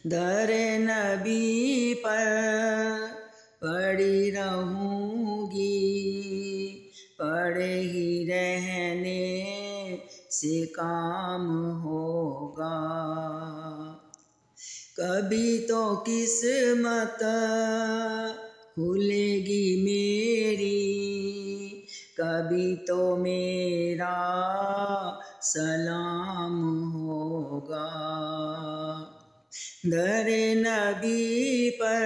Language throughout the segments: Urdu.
در نبی پر پڑی رہوں گی، پڑے ہی رہنے سے کام ہوگا۔ کبھی تو قسمت کھلے گی میری، کبھی تو میرا سلام ہوگا۔ در نبی پر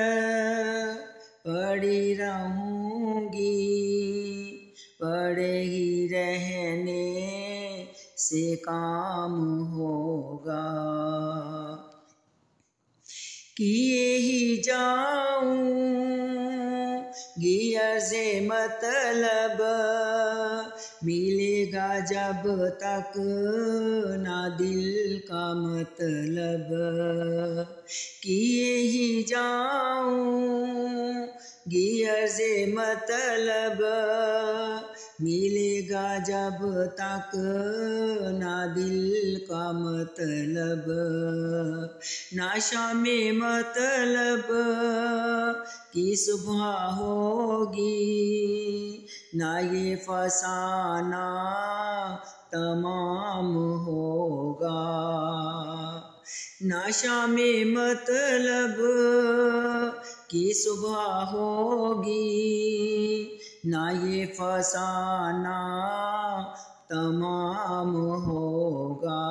پڑی رہوں گی، پڑے ہی رہنے سے کام ہوگا۔ کیے ہی جاؤں گی عرض مطلب، ملے گا جب تک نہ دل کا مطلب۔ کیے ہی جاؤں گی عرض مطلب، ملے گا جب تک نہ دل کا مطلب۔ نہ شام مطلب کی صبح ہوگی، نہ یہ فسانہ تمام ہوگا۔ نہ شام مطلب کی صبح ہوگی، نہ یہ فسانہ تمام ہوگا۔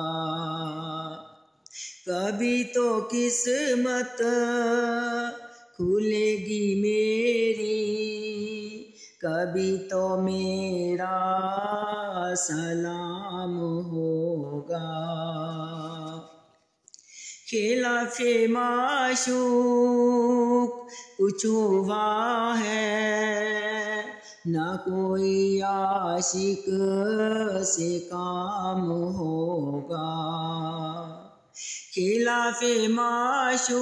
کبھی تو قسمت کھلے گی میری، کبھی تو میرا سلام ہوگا۔ خلاف معشوق کچھ ہوا ہے، نہ کوئی عاشق سے کام ہوگا۔ خلاف معشوق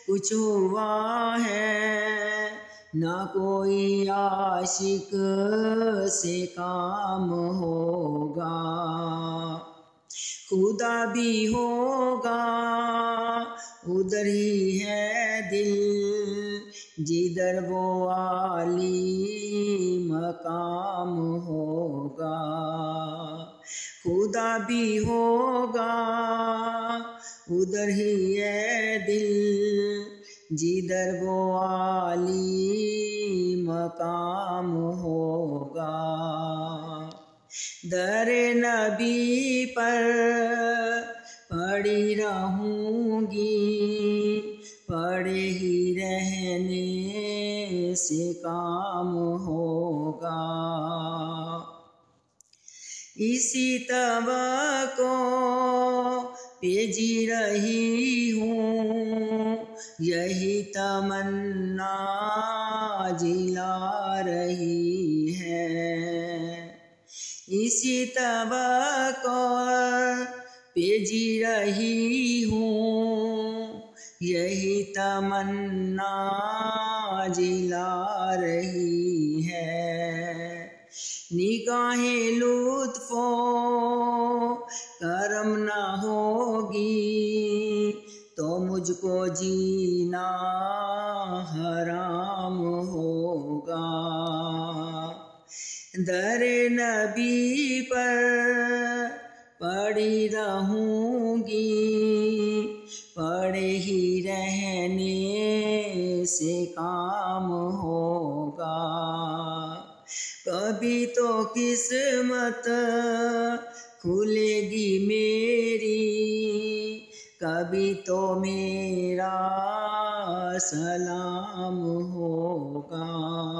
کچھ ہوا ہے، نہ کوئی عاشق سے کام ہوگا۔ خدا بھی ہوگا ادھر ہی ہے دل، جدھر وہ عالی مقام ہوگا۔ خدا بھی ہوگا ادھر ہی ہے دل، جدھر وہ عالی مقام ہوگا۔ در نبی پر پڑی رہوں گی، پڑے ہی رہنے سے کام ہوگا۔ اسی توقع پہ جی رہی ہوں، یہی تمنا جلا رہی ہے۔ اسی توقع پہ جی رہی ہوں، یہی تمنا جلا رہی ہے۔ نگاہیں لطف و کرم نہ ہوگی تو مجھ کو جینا حرام ہوگا۔ در نبی پر پڑی رہوں گی، پڑے ہی رہنے سے کام ہوگا۔ کبھی تو قسمت کھلے گی میری، کبھی تو میرا سلام ہوگا۔